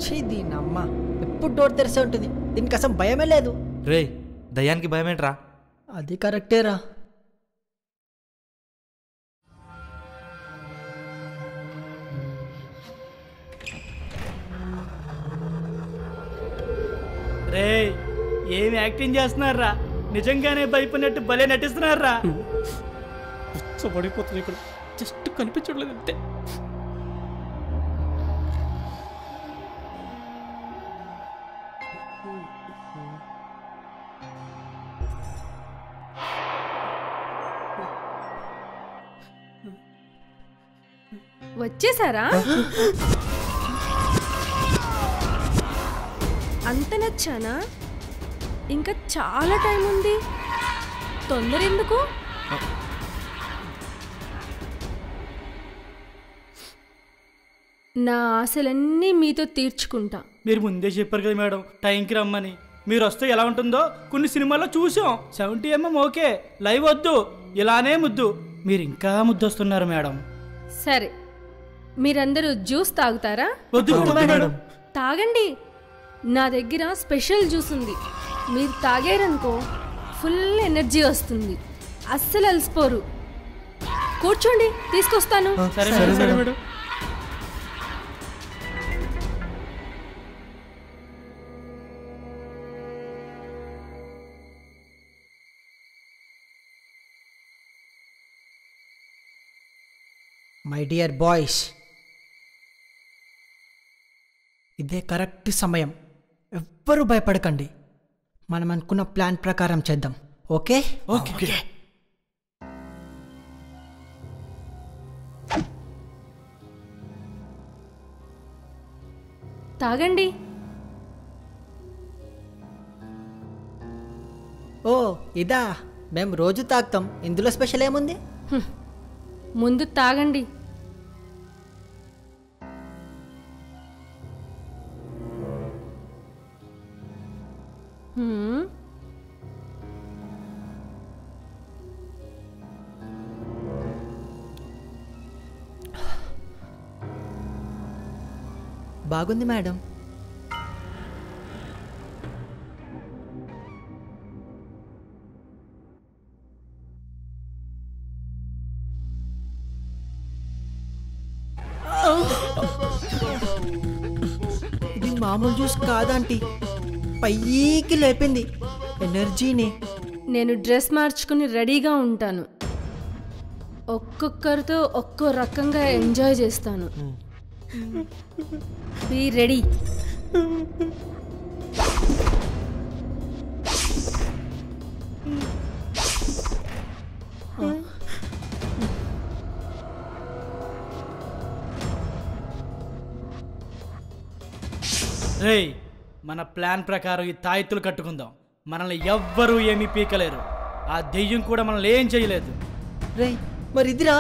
ఛీ దీనమ్మ ఎప్పుడు డోర్ తెరిసే ఉంటుంది, దీనికి అసలు భయమే లేదు. రే దయ్యానికి భయమేంట్రా? అది కరెక్టేరా. రే ఏమి యాక్టింగ్ చేస్తున్నారా? నిజంగానే భయపడినట్టు భలే నటిస్తున్నారా? పడిపోతుంది ఇక్కడ, జస్ట్ కనిపించట్లేదు అంతే. వచ్చేసారా? అంత నచ్చానా? ఇంకా చాలా టైం ఉంది, తొందర ఎందుకు? నా ఆశలన్నీ మీతో తీర్చుకుంటా. మీరు ముందే చెప్పారు కదా మేడం టైంకి రమ్మని. మీరు వస్తే ఎలా ఉంటుందో కొన్ని సినిమాల్లో చూసాం. 70mm ఓకే, లైవ్ వద్దు, ఇలానే ముద్దు. మీరు ఇంకా ముద్దొస్తున్నారు మేడం. సరే, మీరందరూ జ్యూస్ తాగుతారా? వద్దు మేడం. తాగండి, నా దగ్గర స్పెషల్ జ్యూస్ ఉంది. మీరు తాగారనుకో ఫుల్ ఎనర్జీ వస్తుంది, అస్సలు అలసిపోరు. కూర్చోండి, తీసుకొస్తాను. సరే మేడం. మై డియర్ బాయ్స్, ఇదే కరెక్ట్ సమయం. ఎవ్వరూ భయపడకండి, మనం అనుకున్న ప్లాన్ ప్రకారం చేద్దాం. Okay okay. తాగండి. ఓ ఇదా, మేము రోజు తాగుతాం, ఇందులో స్పెషల్ ఏముంది? ముందు తాగండి. బాగుంది మేడం. ఇది మామూలు జ్యూస్ కాదంటీ, పైకి లేపింది ఎనర్జీని. నేను డ్రెస్ మార్చుకుని రెడీగా ఉంటాను. ఒక్కొక్కరితో ఒక్కో రకంగా ఎంజాయ్ చేస్తాను. Be ready. రేయ్, మన ప్లాన్ ప్రకారం ఈ తాయెత్తులు కట్టుకుందాం. మనల్ని ఎవ్వరూ ఏమీ పీకలేరు. ఆ దెయ్యం కూడా మనల్ని ఏం చేయలేదు. రేయ్ మరి ఇదిరా.